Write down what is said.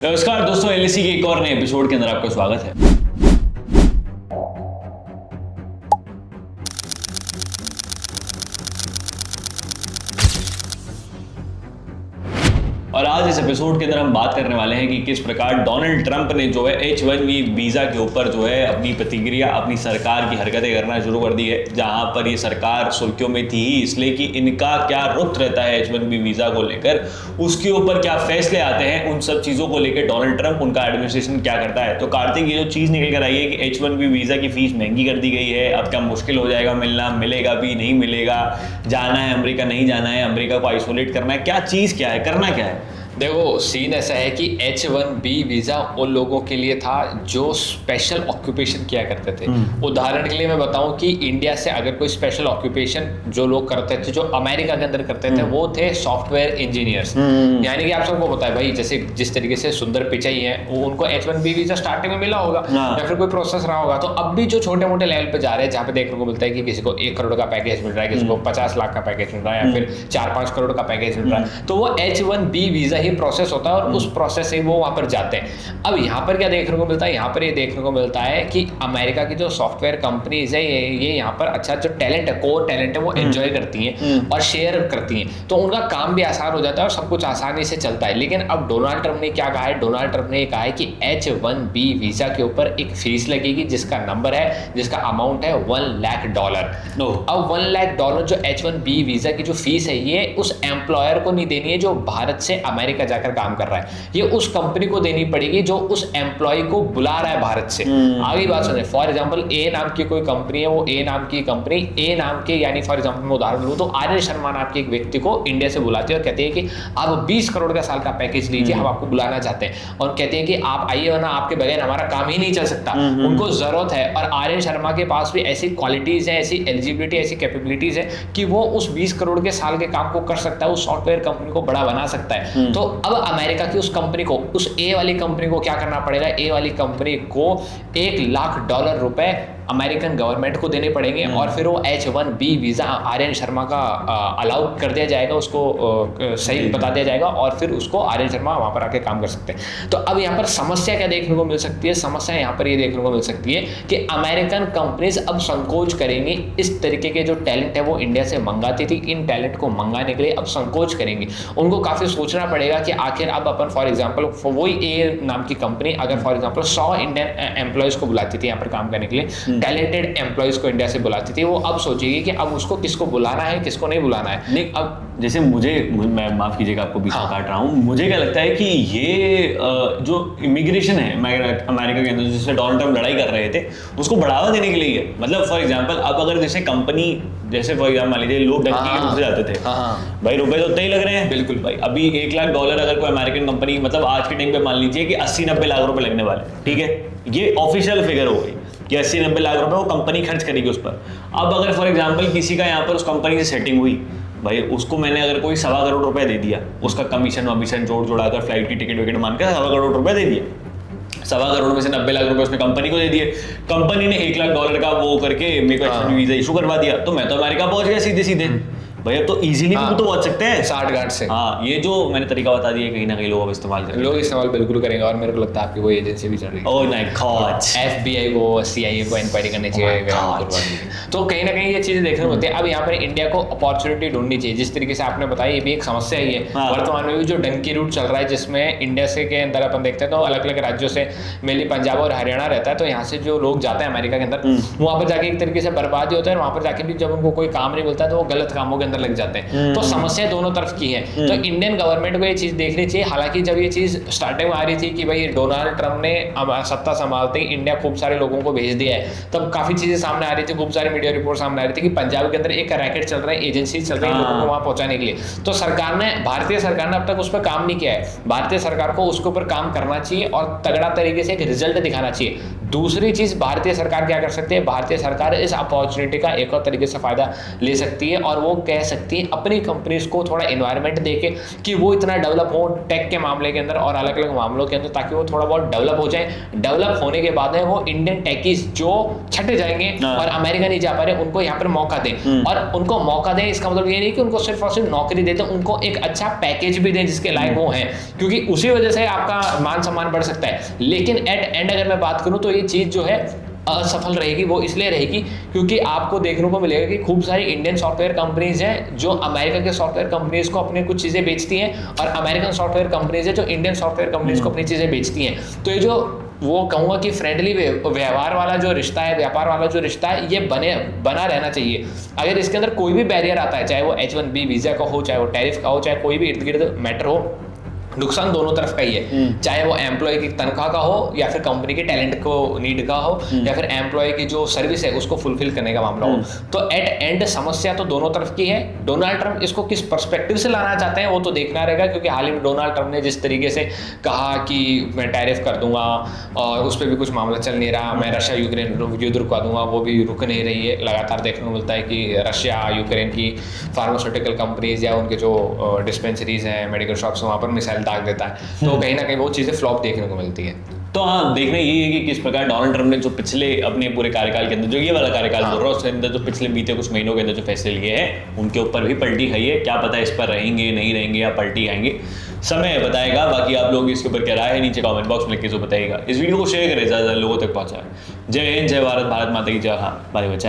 नमस्कार दोस्तों, एलएसी के एक और नए एपिसोड के अंदर आपका स्वागत है। और आज इस एपिसोड के अंदर हम बात करने वाले हैं कि किस प्रकार डोनाल्ड ट्रंप ने जो है H1B वीज़ा के ऊपर जो है अपनी प्रतिक्रिया, अपनी सरकार की हरकतें करना शुरू कर दी है। जहां पर ये सरकार सुर्खियों में थी ही इसलिए कि इनका क्या रुख रहता है H1B वीज़ा को लेकर, उसके ऊपर क्या फैसले आते हैं, उन सब चीज़ों को लेकर डोनाल्ड ट्रंप, उनका एडमिनिस्ट्रेशन क्या करता है। तो कार्तिक, ये जो चीज़ निकल कर आई है कि H1B वीज़ा की फीस महंगी कर दी गई है, अब क्या मुश्किल हो जाएगा मिलना, मिलेगा भी नहीं मिलेगा, जाना है अमेरिका नहीं जाना है, अमेरिका को आइसोलेट करना है, क्या चीज़ क्या है, करना क्या है। देखो, सीन ऐसा है कि H1B वीज़ा उन लोगों के लिए था जो स्पेशल ऑक्यूपेशन किया करते थे। उदाहरण के लिए मैं बताऊं कि इंडिया से अगर कोई स्पेशल ऑक्यूपेशन जो लोग करते थे, जो अमेरिका के अंदर करते थे, वो थे सॉफ्टवेयर इंजीनियर्स। यानी कि आप सबको पता है भाई, जैसे जिस तरीके से सुंदर पिचाई है, वो उनको H1B वीज़ा स्टार्टिंग में मिला होगा या फिर कोई प्रोसेस रहा होगा। तो अब भी जो छोटे मोटे लेवल पे जा रहे हैं, जहाँ पे देखने को मिलता है कि किसी को 1 करोड़ का पैकेज मिल रहा है, किसी को 50 लाख का पैकेज मिल रहा है, या फिर 4-5 करोड़ का पैकेज मिल रहा है, तो वो H1B वीज़ा ही प्रोसेस होता है और उस प्रोसेस से वो वहां पर जाते हैं। अब यहाँ पर क्या देखने को मिलता है, यहाँ पर ये देखने को मिलता है कि अमेरिका की जो सॉफ्टवेयर कंपनीज है, ये यहाँ पर अच्छा जो टैलेंट है, कोर टैलेंट है, वो एंजॉय करती हैं और शेयर करती हैं, तो उनका काम भी आसान हो जाता है और सब कुछ आसानी से चलता है। लेकिन अब डोनाल्ड ट्रंप ने क्या कहा है, डोनाल्ड ट्रंप ने कहा है कि H1B वीजा के ऊपर एक फीस लगेगी जिसका नंबर है, जिसका अमाउंट है $1 लाख। अब $1 लाख जो H1B वीजा की जो फीस है, ये उस एम्प्लॉयर को नहीं देनी है जो भारत से अमेरिका जाकर काम कर रहा है, ये उस कंपनी को देनी पड़ेगी जो उस एम्प्लॉय को बुला रहा है भारत से। आगे बात सुने, फॉर एग्जांपल ए नाम की कोई कंपनी है, वो ए नाम की कंपनी ए नाम के, यानी फॉर एग्जांपल मैं उदाहरण लूं तो आर्य शर्मा नाम के एक व्यक्ति को इंडिया से बुलाती है और कहती है कि आप 20 करोड़ का साल का पैकेज लीजिए, हम आपको बुलाना चाहते हैं, और कहते हैं कि आप आइए वरना आपके बगैर हमारा काम ही नहीं चल सकता। उनको जरूरत है, और आर्य शर्मा के पास भी ऐसी क्वालिटीज है, ऐसी एलिजिबिलिटी, ऐसी कैपेबिलिटीज है कि वो उस 20 करोड़ के साल के काम को कर सकता है, उस सॉफ्टवेयर कंपनी को बड़ा बना सकता है। तो अब अमेरिका की उस कंपनी को, उस ए वाली कंपनी को क्या करना पड़ेगा, ए वाली कंपनी को $1 लाख अमेरिकन गवर्नमेंट को देने पड़ेंगे, और फिर वो H1B वीज़ा आर्यन शर्मा का अलाउ कर दिया जाएगा, उसको सही बता दिया जाएगा, और फिर उसको आर्यन शर्मा वहाँ पर आके काम कर सकते हैं। तो अब यहाँ पर समस्या क्या देखने को मिल सकती है, समस्या यहाँ पर ये देखने को मिल सकती है कि अमेरिकन कंपनीज अब संकोच करेंगी, इस तरीके के जो टैलेंट है वो इंडिया से मंगाती थी, इन टैलेंट को मंगाने के लिए अब संकोच करेंगी। उनको काफ़ी सोचना पड़ेगा कि आखिर अब अपन फॉर एग्जाम्पल वही ए नाम की कंपनी अगर फॉर एग्जाम्पल 100 इंडियन एम्प्लॉयज़ को बुलाती थी यहाँ पर काम करने के लिए, टैलेंटेड एम्प्लॉयज को इंडिया से बुलाती थी, वो अब सोचेगी कि अब उसको किसको बुलाना है, किसको नहीं बुलाना है। नहीं, अब जैसे मैं माफ कीजिएगा आपको बीच में काट रहा हूँ, मुझे क्या लगता है कि ये जो इमिग्रेशन है अमेरिका के अंदर, जिससे डोनाल्ड ट्रंप लड़ाई कर रहे थे, उसको बढ़ावा देने के लिए है। मतलब फॉर एग्जांपल अब अगर जैसे कंपनी, जैसे फॉर एग्जांपल मान लीजिए लोग डंकी के रूप से जाते थे, भाई रुपए तो उतने ही लग रहे हैं। बिल्कुल भाई, अभी $1 लाख अगर कोई अमेरिकन कंपनी, मतलब आज के टाइम पे मान लीजिए कि 80-90 लाख रुपए लगने वाले, ठीक है, ये ऑफिशियल फिगर हो गई कि 80-90 लाख रुपए वो कंपनी खर्च करेगी उस पर। अब अगर फॉर एग्जांपल किसी का यहाँ पर उस कंपनी से सेटिंग हुई, भाई उसको मैंने अगर कोई $1.25 करोड़ रुपए दे दिया, उसका कमीशन जोड़-जोड़ाकर फ्लाइट की टिकट विकेट मान कर $1.25 करोड़ रुपए दे दिए, $1.25 करोड़ में से 90 लाख रुपए उसने कंपनी को दे दिए, कंपनी ने $1 लाख का वो करके मेरे को H1B वीजा इशू करवा दिया, तो मैं तो अमेरिका पहुंच गया सीधे भैया। तो इजीली भी तो पहुंच सकते हैं 60 घाट से। हाँ, ये जो मैंने तरीका बता दिया, कहीं ना कहीं लोग अब इस्तेमाल करेंगे, लोग इस्तेमाल बिल्कुल करेंगे, और मेरे को लगता है आपकी कोई एजेंसी भी चल रही है। ओह माय गॉड, FBI को, CIA को इंक्वायरी करनी चाहिए। तो कहीं ना कहीं ये चीजें देखने को मिलती है। अब यहाँ पर इंडिया को अपॉर्चुनिटी ढूंढनी चाहिए, जिस तरीके से आपने बताया, ये भी एक समस्या ही है वर्तमान में भी, जो डंकी रूट चल रहा है, जिसमें इंडिया से के अंदर अपन देखते हैं तो अलग अलग राज्यों से, मेनली पंजाब और हरियाणा रहता है, तो यहाँ से जो लोग जाते हैं अमेरिका के अंदर, वहाँ पर जाके एक तरीके से बर्बादी होता है, वहाँ पर जाके भी जब उनको कोई काम नहीं मिलता है तो वो गलत कामों के अंदर लग जाते हैं। तो समस्या दोनों तरफ की है। तो इंडियन गवर्नमेंट को ये चीज देखनी चाहिए। हालांकि जब ये चीज स्टार्टिंग में आ रही थी कि भाई डोनाल्ड ट्रंप ने सत्ता संभालते ही इंडिया खूब सारे लोगों को भेज दिया है, तब काफी चीजें सामने आ रही थी, खूब सारी मीडिया रिपोर्ट सामने आ रही थी कि पंजाब के अंदर एक रैकेट चल रहा है, एजेंसी चल रही है लोगों को वहां पहुंचाने के लिए। तो सरकार ने, भारतीय सरकार ने अब तक उस पर काम नहीं किया है। भारतीय सरकार को उसके ऊपर काम करना चाहिए और तगड़ा तरीके से एक रिजल्ट दिखाना चाहिए। दूसरी चीज भारतीय सरकार क्या कर सकती है, भारतीय सरकार इस अपॉर्चुनिटी का एक और तरीके से फायदा ले सकती है, और वो कह सकती हैं अपनी कंपनीज को थोड़ा एनवायरनमेंट देके कि वो इतना डेवलप हो टेक के मामले के अंदर और अलग अलग मामलों के अंदर, ताकि वो थोड़ा बहुत डेवलप हो जाए। डेवलप होने के बाद है वो इंडियन टेकीज जो छटे जाएंगे और अमेरिका नहीं जा पा रहे उनको यहाँ पर मौका दें, और उनको मौका दें इसका मतलब ये नहीं कि उनको सिर्फ और सिर्फ नौकरी देते, उनको एक अच्छा पैकेज भी दें जिसके लायक वो हैं, क्योंकि उसी वजह से आपका मान सम्मान बढ़ सकता है। लेकिन एट एंड अगर मैं बात करूं तो ये चीज़ जो है असफल रहेगी। वो इसलिए रहेगी क्योंकि आपको देखने को मिलेगा कि खूब सारी इंडियन सॉफ्टवेयर कंपनीज हैं जो अमेरिका के सॉफ्टवेयर कंपनीज को अपने कुछ चीज़ें बेचती हैं, और अमेरिकन सॉफ्टवेयर कंपनीज है जो इंडियन सॉफ्टवेयर कंपनीज को अपनी चीज़ें बेचती हैं। तो ये जो वो कहूँगा कि फ्रेंडली व्यवहार वाला जो रिश्ता है, व्यापार वाला जो रिश्ता है, ये बना रहना चाहिए। अगर इसके अंदर कोई भी बैरियर आता है, चाहे वो H1B वीज़ा का हो, चाहे वो टैरिफ का हो, चाहे कोई भी इर्द गिर्द मैटर हो, नुकसान दोनों तरफ का ही है। चाहे वो एम्प्लॉय की तनख्वाह का हो, या फिर कंपनी के टैलेंट को नीड का हो, या फिर एम्प्लॉय की जो सर्विस है उसको फुलफिल करने का मामला हो। तो एट एंड समस्या तो दोनों तरफ की है। डोनाल्ड ट्रंप इसको किस पर्सपेक्टिव से लाना चाहते हैं वो तो देखना रहेगा, क्योंकि हाल ही में डोनाल्ड ट्रंप ने जिस तरीके से कहा कि मैं टैरिफ कर दूंगा और उस पर भी कुछ मामला चल नहीं रहा, मैं रशिया यूक्रेन युद्ध रुकवा दूंगा, वो भी रुक नहीं रही है। लगातार देखने को मिलता है कि रशिया यूक्रेन की फार्मास्यूटिकल कंपनीज या उनके जो डिस्पेंसरीज हैं, मेडिकल शॉप्स, वहाँ पर मिसाइल दाग देता है। तो कहीं ना कहीं वो चीज़ें फ्लॉप देखने को मिलती है। तो हाँ, देखना यही है कि किस प्रकार डोनाल्ड ट्रंप ने जो पिछले अपने पूरे कार्यकाल के अंदर, जो ये वाला कार्यकाल बोल रहा हूँ, उसके अंदर जो पिछले बीते कुछ महीनों के अंदर जो फैसले लिए हैं उनके ऊपर भी पलटी खाई है। क्या पता इस पर रहेंगे नहीं रहेंगे या पलटी आएंगे, समय बताएगा। बाकी आप लोग इसके ऊपर क्या राय है नीचे कमेंट बॉक्स में लिख के जो बताइएगा। इस वीडियो को शेयर करें, ज़्यादा लोगों तक पहुँचाएं। जय हिंद, जय भारत, भारत माता की जय। हाँ, बारे बचा है।